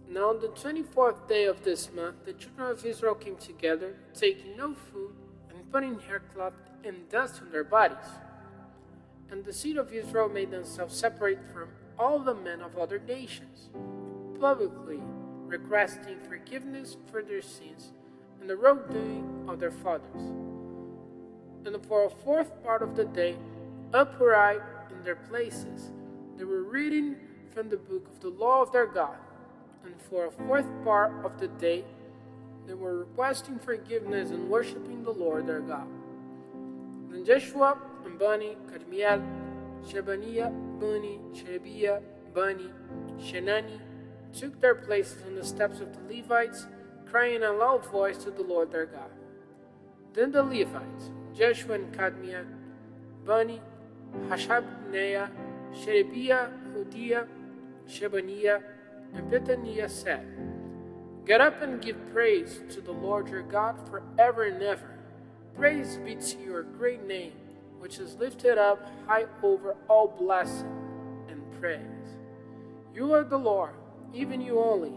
Now on the 24th day of this month, the children of Israel came together, taking no food, and putting haircloth and dust on their bodies. And the seed of Israel made themselves separate from all the men of other nations, publicly requesting forgiveness for their sins and the wrongdoing of their fathers. And for a fourth part of the day, upright in their places, they were reading from the book of the law of their God. And for a fourth part of the day, they were requesting forgiveness and worshiping the Lord their God. Then Joshua and Bani, Kadmiel, Shebaniah, Bani, Sherebiah, Bani, Shenani took their places on the steps of the Levites, crying in a loud voice to the Lord their God. Then the Levites, Joshua and Kadmiel, Bani, Hashabneah, Sherebiah, Hodiah, Shebaniah, and Bethaniah said, Get up and give praise to the Lord your God forever and ever. Praise be to your great name, which is lifted up high over all blessing and praise. You are the Lord, even you only.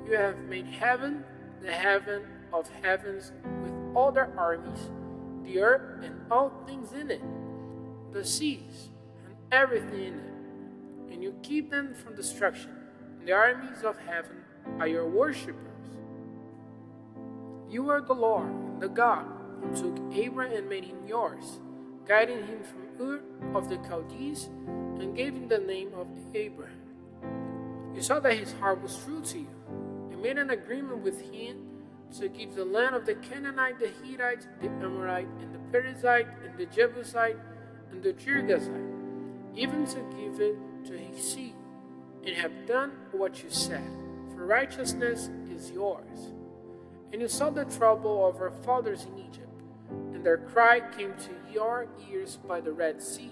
You have made heaven, the heaven of heavens, with all their armies, the earth and all things in it, the seas and everything in it, and you keep them from destruction. And the armies of heaven are your worshippers. You are the Lord, the God, who took Abram and made him yours, guiding him from Ur of the Chaldees, and gave him the name of Abraham. You saw that his heart was true to you, and made an agreement with him to give the land of the Canaanite, the Hittite, the Amorite, and the Perizzite, and the Jebusite, and the Girgazite, even to give it to his seed, and have done what you said, for righteousness is yours. And you saw the trouble of our fathers in Egypt, and their cry came to your ears by the Red Sea.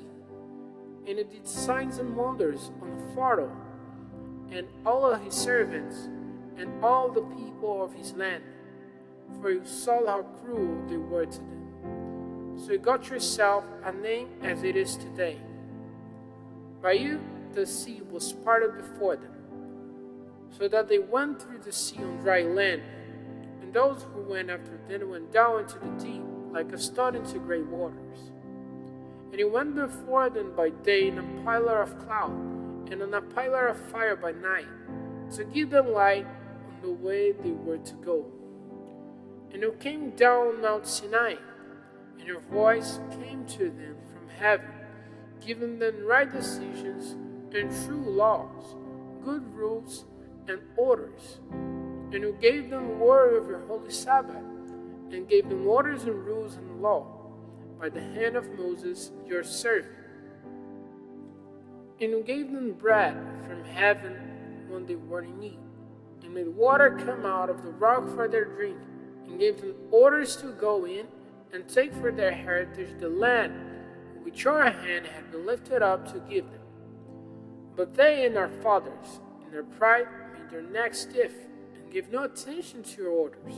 And you did signs and wonders on Pharaoh, and all of his servants, and all the people of his land, for you saw how cruel they were to them. So you got yourself a name as it is today. By you the sea was parted before them, so that they went through the sea on dry land, and those who went after them went down into the deep, like a stone into great waters. And he went before them by day in a pillar of cloud, and in a pillar of fire by night, to give them light on the way they were to go. And you came down Mount Sinai, and your voice came to them from heaven, giving them right decisions and true laws, good rules and orders. And you gave them word of your holy Sabbath, and gave them orders and rules and law, by the hand of Moses your servant. And you gave them bread from heaven when they were in need, and made water come out of the rock for their drink, and gave them orders to go in and take for their heritage the land which your hand had been lifted up to give them. But they and our fathers, in their pride, made their necks stiff, and gave no attention to your orders,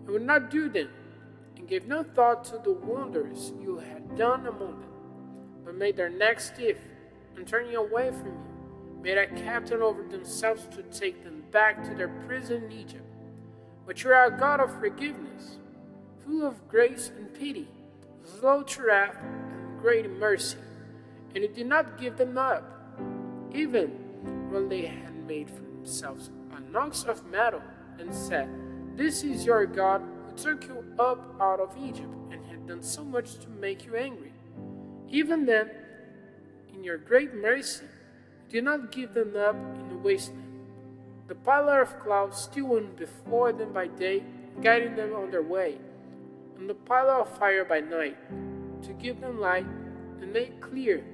and would not do them, and gave no thought to the wonders you had done among them, but made their necks stiff, and turning away from you, made a captain over themselves to take them back to their prison in Egypt. But you are a God of forgiveness, full of grace and pity, slow to wrath and great in mercy, and you did not give them up, even when they had made for themselves an ox of metal, and said, This is your God who took you up out of Egypt, and had done so much to make you angry. Even then, in your great mercy, you did not give them up in the wasteland. The pillar of cloud still went before them by day, guiding them on their way, and the pillar of fire by night, to give them light and make clear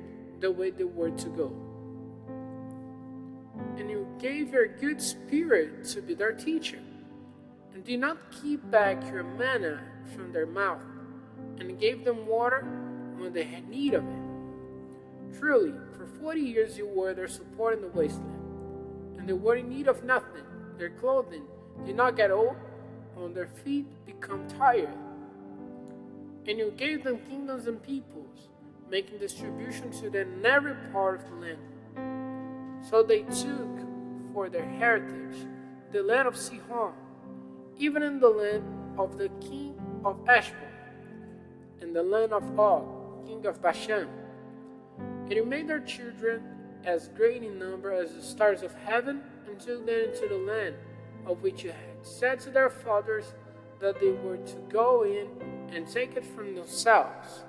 the way they were to go. And you gave your good spirit to be their teacher, and did not keep back your manna from their mouth, and gave them water when they had need of it. Truly, for 40 years you were their support in the wasteland, and they were in need of nothing. Their clothing did not get old, and their feet become tired. And you gave them kingdoms and peoples, making distribution to them in every part of the land. So they took for their heritage, the land of Sihon, even in the land of the king of Ashbel, and the land of Og, king of Bashan. And you made their children as great in number as the stars of heaven, and took them into the land of which you had said to their fathers that they were to go in and take it from themselves.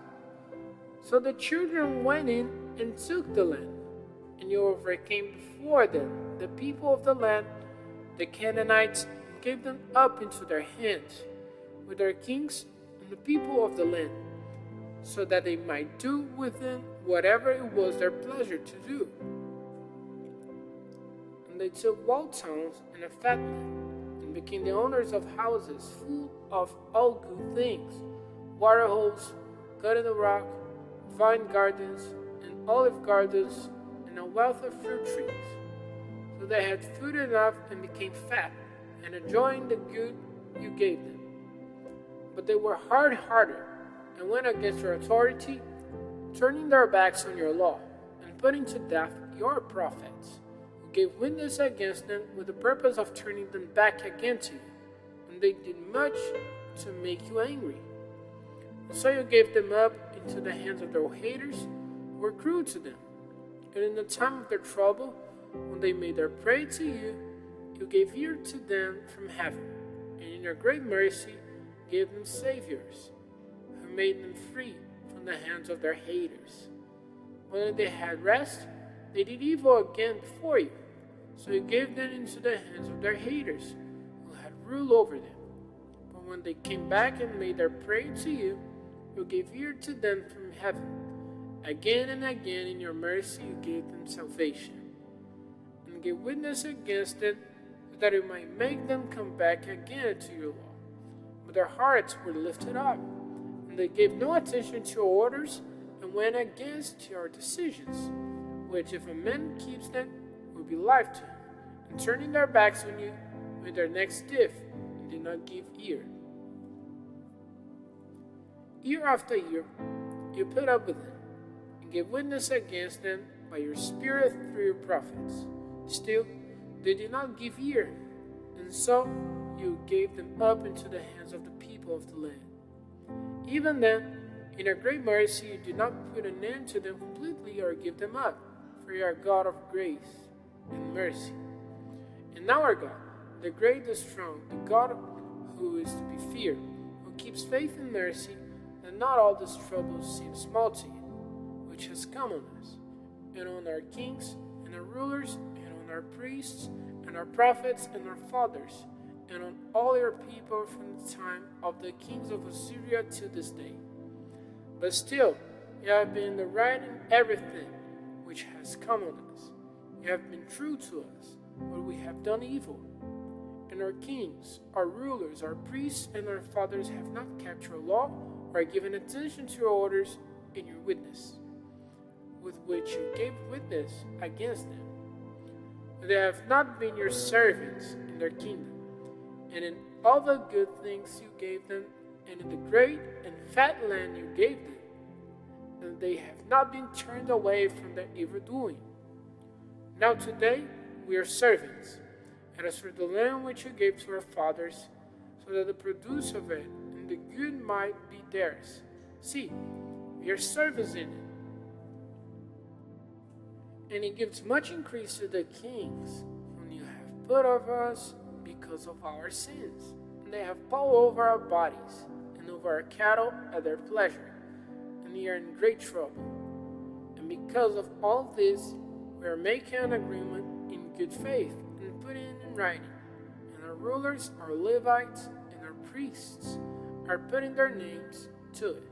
So the children went in and took the land, and you overcame before them the people of the land, the Canaanites, and gave them up into their hands, with their kings and the people of the land, so that they might do with them whatever it was their pleasure to do. And they took walled towns and a fat land, and became the owners of houses full of all good things, water holes cut in the rock, vine gardens, and olive gardens, and a wealth of fruit trees. So they had food enough and became fat, and enjoying the good you gave them. But they were hard-hearted, and went against your authority, turning their backs on your law, and putting to death your prophets, who gave witness against them with the purpose of turning them back again to you. And they did much to make you angry. And so you gave them up into the hands of their haters, who were cruel to them. And in the time of their trouble, when they made their prayer to you, you gave ear to them from heaven, and in your great mercy gave them saviors, who made them free from the hands of their haters. When they had rest, they did evil again before you, so you gave them into the hands of their haters, who had rule over them. But when they came back and made their prayer to you, you gave ear to them from heaven. Again and again in your mercy you gave them salvation, and gave witness against it, so that you might make them come back again to your law. But their hearts were lifted up, and they gave no attention to your orders, and went against your decisions, which if a man keeps them, will be life to him, and turning their backs on you, with their necks stiff, and did not give ear. Year after year, you put up with them, and gave witness against them by your Spirit through your prophets. Still, they did not give ear, and so you gave them up into the hands of the people of the land. Even then, in your great mercy, you did not put an end to them completely or give them up, for you are God of grace and mercy. And now our God, the great, the strong, the God who is to be feared, who keeps faith and mercy, that not all this trouble seems small to you, which has come on us, and on our kings and our rulers, and on our priests and our prophets and our fathers, and on all your people from the time of the kings of Assyria to this day. But still, you have been the right in everything which has come on us. You have been true to us, but we have done evil. And our kings, our rulers, our priests, and our fathers have not kept your law, or given attention to your orders in your witness, with which you gave witness against them. They have not been your servants in their kingdom, and in all the good things you gave them, and in the great and fat land you gave them, and they have not been turned away from their evil doing. Now today we are servants, and as for the land which you gave to our fathers, so that the produce of it and the good might be theirs, see, we are servants in it. And he gives much increase to the kings whom you have put over us because of our sins. And they have power over our bodies and over our cattle at their pleasure. And we are in great trouble. And because of all this, we are making an agreement in good faith and putting it in writing. And our rulers, our Levites, and our priests are putting their names to it.